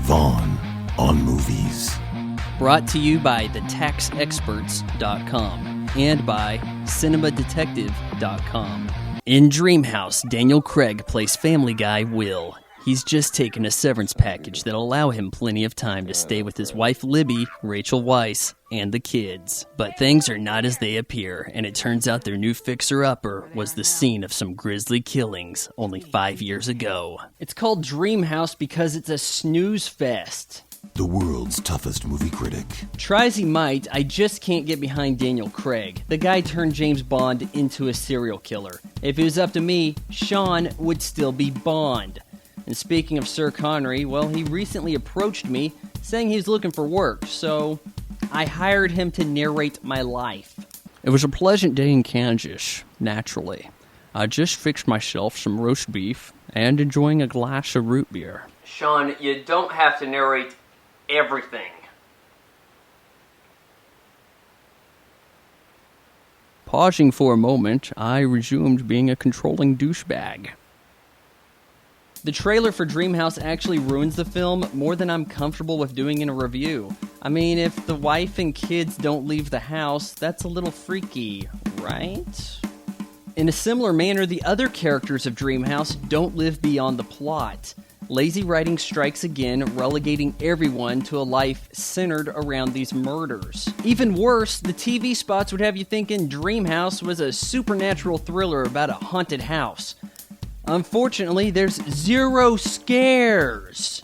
Vaughn on Movies. Brought to you by thetaxexperts.com and by cinemadetective.com. In Dreamhouse, Daniel Craig plays Family Guy Will. He's just taken a severance package that'll allow him plenty of time to stay with his wife Libby, Rachel Weisz, and the kids. But things are not as they appear, and it turns out their new fixer-upper was the scene of some grisly killings only 5 years ago. It's called Dreamhouse because it's a snooze fest. The world's toughest movie critic. Try as he might, I just can't get behind Daniel Craig. The guy turned James Bond into a serial killer. If it was up to me, Sean would still be Bond. And speaking of Sir Connery, well, he recently approached me saying he was looking for work, so I hired him to narrate my life. It was a pleasant day in Kansas, naturally. I just fixed myself some roast beef and enjoying a glass of root beer. Sean, you don't have to narrate everything. Pausing for a moment, I resumed being a controlling douchebag. The trailer for Dreamhouse actually ruins the film more than I'm comfortable with doing in a review. I mean, if the wife and kids don't leave the house, that's a little freaky, right? In a similar manner, the other characters of Dreamhouse don't live beyond the plot. Lazy writing strikes again, relegating everyone to a life centered around these murders. Even worse, the TV spots would have you thinking Dreamhouse was a supernatural thriller about a haunted house. Unfortunately, there's zero scares.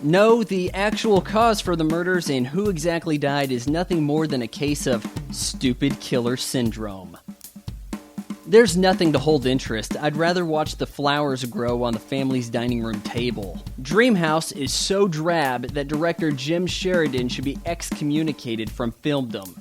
No, the actual cause for the murders and who exactly died is nothing more than a case of stupid killer syndrome. There's nothing to hold interest. I'd rather watch the flowers grow on the family's dining room table. Dreamhouse is so drab that director Jim Sheridan should be excommunicated from filmdom.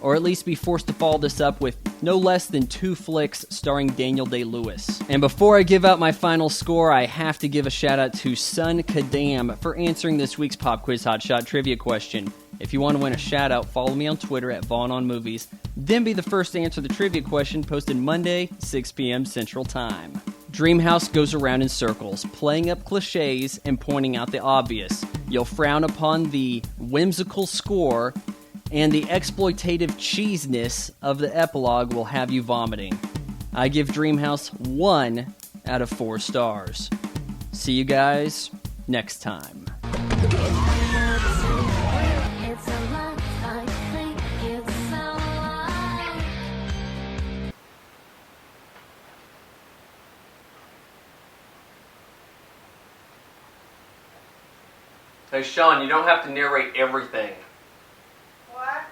Or at least be forced to follow this up with no less than 2 flicks starring Daniel Day-Lewis. And before I give out my final score, I have to give a shout out to Sun Kadam for answering this week's Pop Quiz Hotshot trivia question. If you want to win a shout out, follow me on Twitter at Vaughn on Movies. Then be the first to answer the trivia question posted Monday, 6 p.m. Central Time. Dreamhouse goes around in circles, playing up cliches and pointing out the obvious. You'll frown upon the whimsical score, and the exploitative cheesiness of the epilogue will have you vomiting. I give Dreamhouse 1 out of 4 stars. See you guys next time. Hey Sean, you don't have to narrate everything. What?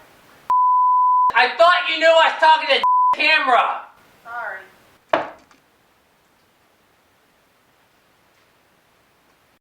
I thought you knew I was talking to the camera! Sorry.